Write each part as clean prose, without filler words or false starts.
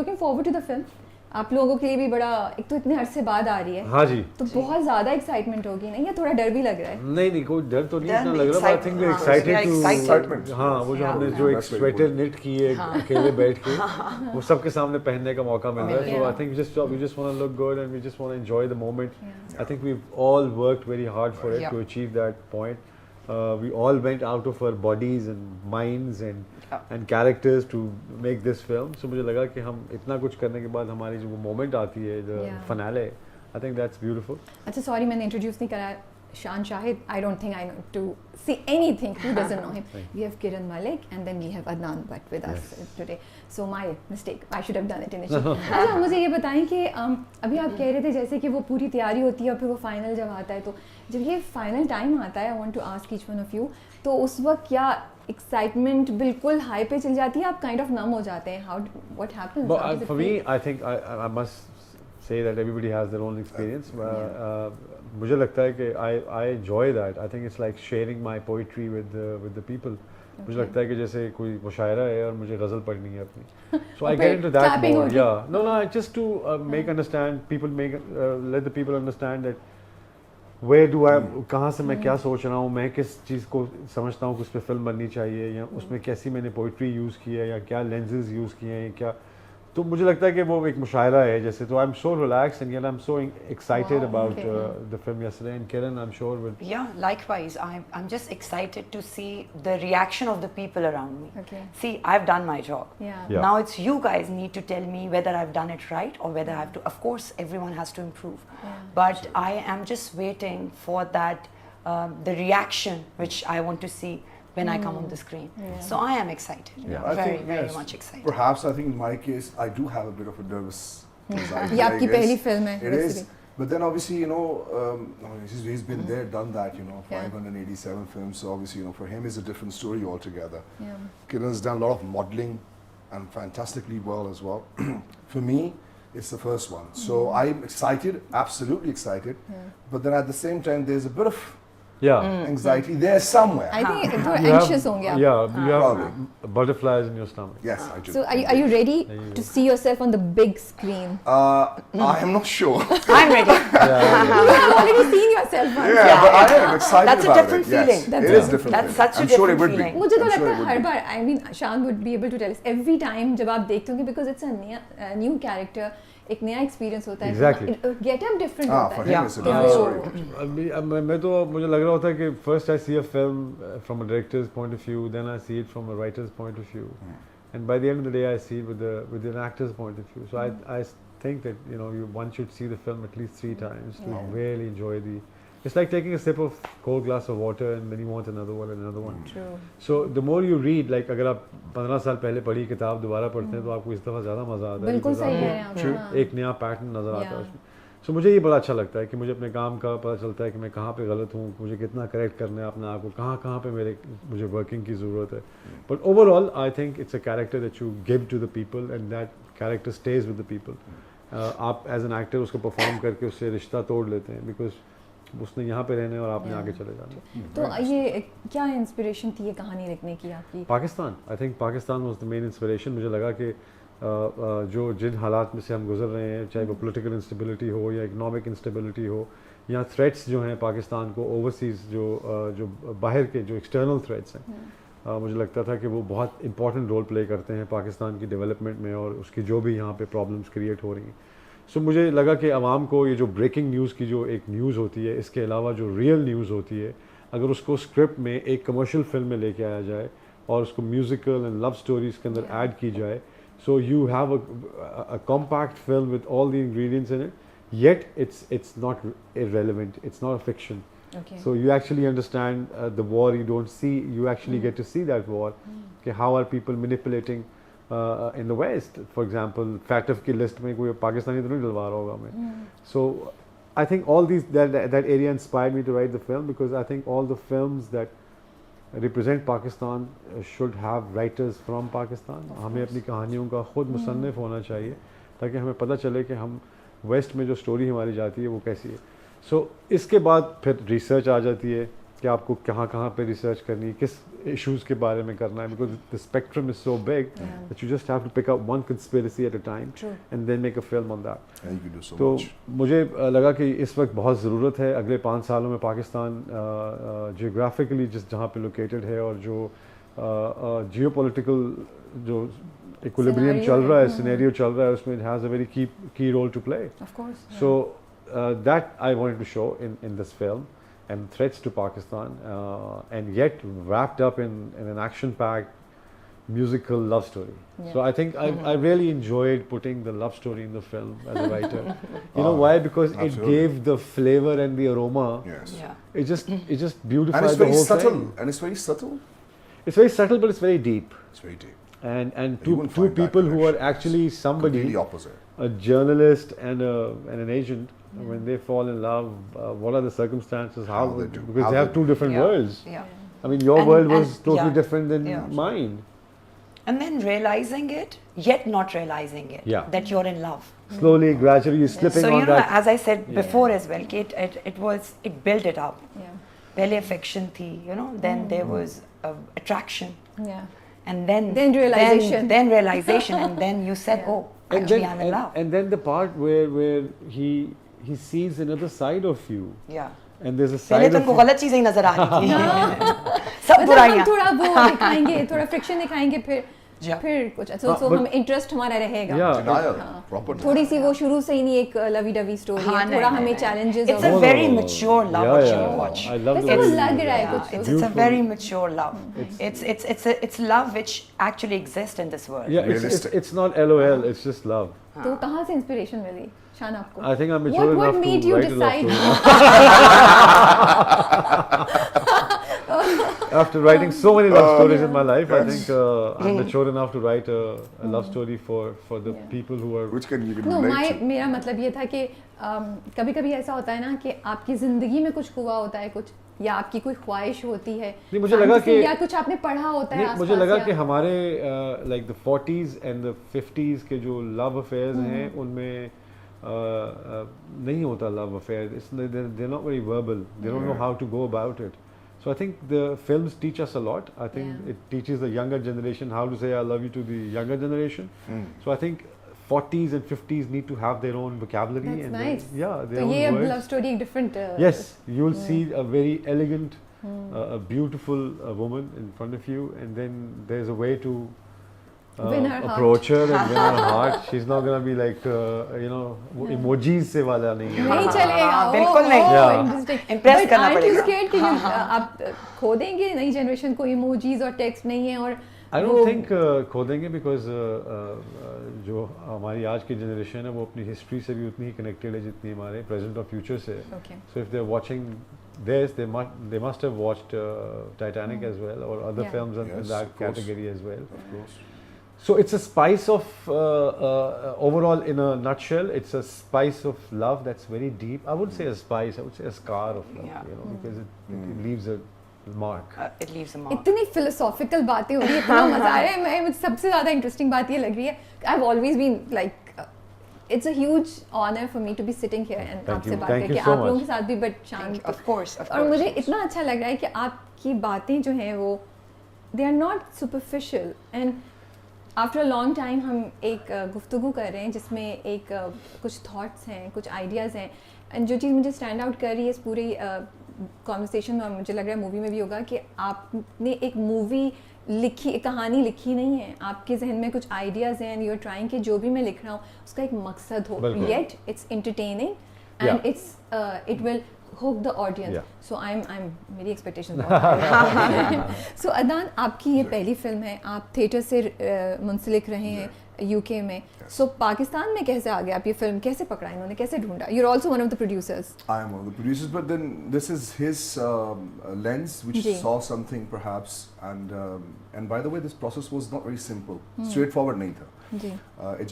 Looking forward to the film. आप लोगों के लिए भी बड़ा, एक तो इतने अरसे बाद आ रही है। हाँ जी, तो बहुत ज्यादा एक्साइटमेंट होगी नहीं, या थोड़ा डर भी लग रहा है? नहीं कोई डर तो नहीं इतना लग रहा, I think we excited too, हाँ वो जो हमने जो एक स्वेटर निट की है अकेले बैठ के वो सबके सामने पहनने का मौका मिल रहा है, so I think we just want to look good and we just want to enjoy the moment. I think we all worked very hard for it to achieve that point. We all went out of our bodies and minds and characters to make this film. So मुझे लगा कि हम इतना कुछ करने के बाद हमारी जो वो मोमेंट आती है, the finale, I think that's beautiful. अच्छा सॉरी मैंने इंट्रोड्यूस नहीं करा, Shan Shahid, I don't think I know to say anything. Who doesn't know him? We have Kiran Malik and then we have Adnan Bhatt with us today. So my mistake. I should have done it initially. अच्छा मुझे ये बताएं कि अभी आप कह रहे थे जैसे कि वो पूरी तैयारी होती है और फिर वो फाइनल जब आता है, तो जब ये फाइनल टाइम आता है, I want to ask each one of you, तो उस वक्त क्या एक्साइटमेंट बिल्कुल हाई पे चल जाती है, आप काइंड ऑफ नम हो जाते हैं? How what happens? For me, I think I must say that everybody has their own experience. मुझे लगता है कि I enjoy that. I think it's like sharing my poetry with the people. मुझे लगता है कि जैसे कोई मुशायरा है और मुझे गज़ल पढ़नी है अपनी, so I get into that mode. Yeah, no, just to make understand people, let the people understand that where do I, कहाँ से मैं क्या सोच रहा हूँ, मैं किस चीज़ को समझता हूँ कि उस पर फिल्म बननी चाहिए, या उसमें कैसी मैंने पोइट्री यूज़ की है, या क्या लेंसेज यूज़ किए हैं, क्या, तो मुझे लगता है कि वो एक मुशायरा है जैसे, तो I am so relax and I am so excited about the film yesterday, and Kiran I'm sure will. Yeah, likewise. I'm just excited to see the reaction of the people around me. Okay. See, I've done my job. Yeah. Now it's you guys need to tell me whether I've done it right or whether I have to. Of course, everyone has to improve. Yeah. But I am just waiting for that the reaction which I want to see when I come on the screen. So I am excited. I very think, very yes, much excited. Perhaps I think in my case I do have a bit of a nervous anxiety. ये आपकी पहली film है? It is. But then obviously, you know, he's been there, done that, you know, 587 films. So obviously, you know, for him it's a different story altogether. Yeah. Kiran's done a lot of modeling and fantastically well as well. For me, it's the first one. So I'm excited, absolutely excited. But then at the same time, there's a bit of anxiety there somewhere. I think थोड़ा anxious होंगे आप. Yeah, you have butterflies in your stomach. Yes, I do. So are you ready to see yourself on the big screen? I am not sure. I'm ready. You have already seen yourself once. Yeah, but I am excited That's a about different it. Yes, feeling. it is different. That's feeling. such a I'm sure it different would be. feeling. मुझे तो I'm लगता sure है it would her be. Bar, I mean Shan would be able to tell us every time जब आप देखते होंगे, because it's a new character, एक नया एक्सपीरियंस होता है. Exactly. Get up different होता For है. him it's a different story. मैं तो मुझे लग रहा होता है कि first I see a film from a director's point of view, then I see it from a writer's point of view, and by the end of the day I see it with an actor's point of view. So I think that, you know, one should see the film at least 3 times to really enjoy the. It's like taking a sip of cold glass of water and then you want another one and another one. True. So the more you read, like अगर आप 15 साल पहले पढ़ी किताब दोबारा पढ़ते हैं तो आपको इस दफ़ा ज़्यादा मज़ा आता है. बिल्कुल सही आपको है आप. एक नया पैटर्न नज़र आता है उसमें. So मुझे ये बड़ा अच्छा लगता है कि मुझे अपने काम का पता चलता है कि मैं कहाँ पे गलत हूँ, मुझे कितना करेक्ट करना है अपने आप को, कहाँ पे मुझे वर्किंग की ज़रूरत है. But overall I think it's a character that you give to the people and that character stays with the people. आप as an actor उसको परफॉर्म करके उससे रिश्ता तोड़ लेते हैं because उसने यहाँ पे रहने और आपने आगे चले जाना. तो ये क्या इंस्पिरेशन थी ये कहानी लिखने की आपकी? Pakistan. I think Pakistan was the main inspiration. मुझे लगा कि जो जिन हालात में से हम गुजर रहे हैं, चाहे वो पॉलिटिकल इंस्टेबिलिटी हो या इकोनॉमिक इंस्टेबिलिटी हो या थ्रेट्स जो हैं पाकिस्तान को ओवरसीज़ जो बाहर के जो एक्सटर्नल थ्रेट्स हैं, मुझे लगता था कि वो बहुत इंपॉर्टेंट रोल प्ले करते हैं पाकिस्तान की डेवलपमेंट में और उसकी जो भी यहाँ पे प्रॉब्लम्स क्रिएट हो रही हैं. सो मुझे लगा कि आवाम को ये जो ब्रेकिंग न्यूज़ की जो एक न्यूज़ होती है, इसके अलावा जो रियल न्यूज़ होती है, अगर उसको स्क्रिप्ट में एक कमर्शियल फिल्म में लेके आया जाए और उसको म्यूज़िकल एंड लव स्टोरीज़ के अंदर ऐड की जाए, so you have a compact film with all the ingredients in it, yet it's not irrelevant, it's not a fiction. So you actually understand the war. You don't see, you actually get to see that war. Okay, how are people manipulating in the West? For example, FATF की list में कोई पाकिस्तानी तो नहीं डलवा रहा होगा हमें. So I think all that area inspired me to write the film, because I think all the films that represent Pakistan should have writers from Pakistan. हमें अपनी कहानियों का खुद मुसन्निफ होना चाहिए ताकि हमें पता चले कि हम वेस्ट में जो स्टोरी हमारी जाती है वो कैसी है. सो इसके बाद फिर रिसर्च आ जाती है कि आपको कहाँ पे रिसर्च करनी है, किस इश्यूज के बारे में करना है, because the spectrum is so big that you just have to pick up one conspiracy at a time and then make a film on that. तो मुझे लगा कि इस वक्त बहुत ज़रूरत है अगले 5 सालों में पाकिस्तान जियोग्राफिकली जहाँ पे लोकेटेड है और जो जियोपॉलिटिकल जो इक्विलिब्रियम चल रहा है, सिनेरियो चल रहा है, उसमें it has a very key role to play. So that I wanted to show in this film and threats to Pakistan, and yet wrapped up in an action-packed musical love story. Yeah. So I think I really enjoyed putting the love story in the film as a writer. You know why? Because absolutely. It gave the flavor and the aroma. Yes. Yeah. It just beautified And it's the very whole subtle. thing. And it's very subtle. It's very subtle, but it's very deep. It's very deep. And You won't two find that people who are connection. actually somebody, Completely opposite. a journalist and an agent. When they fall in love, what are the circumstances? How they do. Because How they have they two do. different worlds. Yeah. I mean, your world was totally different than Yeah. mine. And then realizing it, yet not realizing it, Yeah. that you're in love. Slowly, gradually, you're slipping So on you know, that. as I said before as well, it built it up. Pehle affection thi, you know, then there was attraction, and then realization. then realization, and then you said, oh, actually I'm in love. And then the part where he sees another side of you. Yeah. And there's a पहले side तो of उनको you. गलत चीजें ही नजर आ रही थी सब मतलब बुराइयां हम थोड़ा वो दिखाएंगे, थोड़ा फ्रिक्शन दिखाएंगे, फिर कुछ so but- हम इंटरेस्ट हमारा रहेगा. Yeah. Denial. Proper थोड़ी denial. सी वो शुरू से ही नहीं एक लवी डवी स्टोरी हाँ, है, नहीं, थोड़ा नहीं, हमें नहीं. Challenges It's a very mature love Yeah, what yeah. you watch. I love the वैसे वो way लग you- रहा है Yeah, कुछ it's a beautiful. very mature love. It's love which actually exists in this world. Yeah, Realistic. it's not LOL, it's just love. तो कहाँ से inspiration मिली शान आपको? I think I'm mature What enough made to you write a love decide? story. After writing so many love stories in my life, I think I'm mature enough to write a love story for the people who are. Which can you can No, relate to. मेरा मतलब ये था कि कभी-कभी ऐसा होता है ना कि आपकी ज़िंदगी में कुछ हुआ होता है कुछ, या आपकी कोई ख्वाहिश होती है, नहीं, मुझे लगा fantasy, कि या कुछ आपने पढ़ा होता है नहीं, आसपास, मुझे लगा या- कि हमारे like the 40s and the 50s के जो love affairs हैं उनमें नहीं होता love affair. They're not very verbal. They don't know how to go about it. So I think the films teach us a lot. I think it teaches the younger generation how to say I love you to the younger generation. So I think 40s and 50s need to have their own vocabulary. That's and nice. their तो own ये words. Love story एक different Yes, you will see a very elegant, a beautiful woman in front of you, and then there's a way to Win her approach her and win her heart. She's not gonna be like, you know, वो emojis से वाला नहीं है. नहीं चलेगा, हाँ, बिल्कुल नहीं. Yeah. इंटरेस्टिंग. Impress करना Aren't you पड़ेगा. scared कि आप खो देंगे नई जनरेशन को, इमोजीज और टेक्स्ट नहीं है, और I don't think खो देंगे because जो हमारी आज की जनरेशन है वो अपनी हिस्ट्री से भी उतनी ही कनेक्टेड है जितनी हमारे प्रेजेंट और फ्यूचर से. Okay. So if they're watching this, they must have watched Titanic as well, or other films in Yes, that of course. category as well. Of course. So it's a spice of overall, in a nutshell, it's a spice of love that's very deep. I wouldn't say a spice, I would say a scar of love, Yeah. you know, because it leaves a mark. It leaves a mark. इतनी philosophical बातें हो रही है, इतना मजा आ रहा है. मैं मुझे सबसे ज़्यादा इंटरेस्टिंग बात ये लग रही है, I've always been like, it's a huge honor for me to be sitting here and Thank आपसे you. बात Thank you करके, so आप लोगों much. के साथ भी, बट शांत. Of course. और मुझे इतना अच्छा लग रहा है कि आपकी बातें जो हैं वो they are not superficial, and after a long time हम एक गुफ्तगू कर रहे हैं जिसमें एक कुछ थॉट्स हैं, कुछ आइडियाज़ हैं, एंड जो चीज़ मुझे स्टैंड आउट कर रही है इस पूरी कॉन्वर्सेशन में, मुझे लग रहा है मूवी में भी होगा, कि आपने एक मूवी लिखी, एक कहानी लिखी नहीं है, आपके जहन में कुछ आइडियाज़ हैं, यू आर ट्राइंग कि जो भी मैं लिख रहा हूँ उसका एक मकसद हो, yet it's entertaining and it will hook the audience. Yeah. So I'm मेरी expectations बहुत high. So अदनान, आपकी ये पहली फिल्म है, आप थिएटर से मुंसलिक रहे हैं UK में. So पाकिस्तान में कैसे आ गए आप? ये फिल्म कैसे पकड़ा इन्होंने, कैसे ढूंढा? You're also one of the producers. I am one of the producers, but then this is his lens, which saw something perhaps, and by the way, this process was not very simple, straightforward nahi tha. Ji.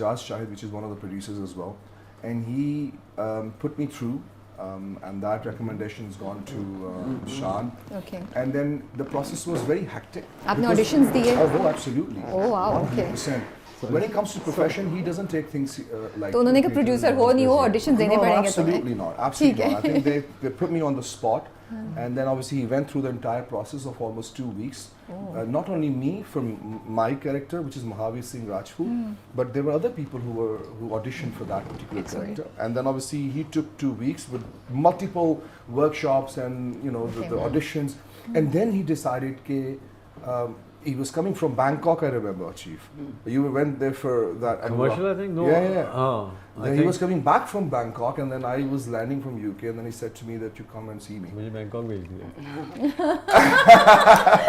Shan Shahid, which is one of the producers as well, and he put me through. And that recommendation has gone to Shan. Okay. And then the process was very hectic. आपने auditions दिए? Oh, absolutely. Oh, wow, okay. 100%. When it comes to profession, he doesn't take things like. तो उन्होंने कहा producer हो नहीं हो, auditions देने पड़ेंगे तुम्हें. Absolutely not. Absolutely not. I think they put me on the spot. And then obviously he went through the entire process of almost 2 weeks. Not only me from my character, which is Mahavir Singh Rajput, but there were other people who auditioned for that particular character. And then obviously he took 2 weeks with multiple workshops and the auditions. And then he decided he was coming from Bangkok, I remember, Chief. You went there for that commercial, I think. No. Yeah. Then he was coming back from Bangkok, and then I was landing from UK, and then he said to me that you come and see me. मुझे Bangkok भेज दिया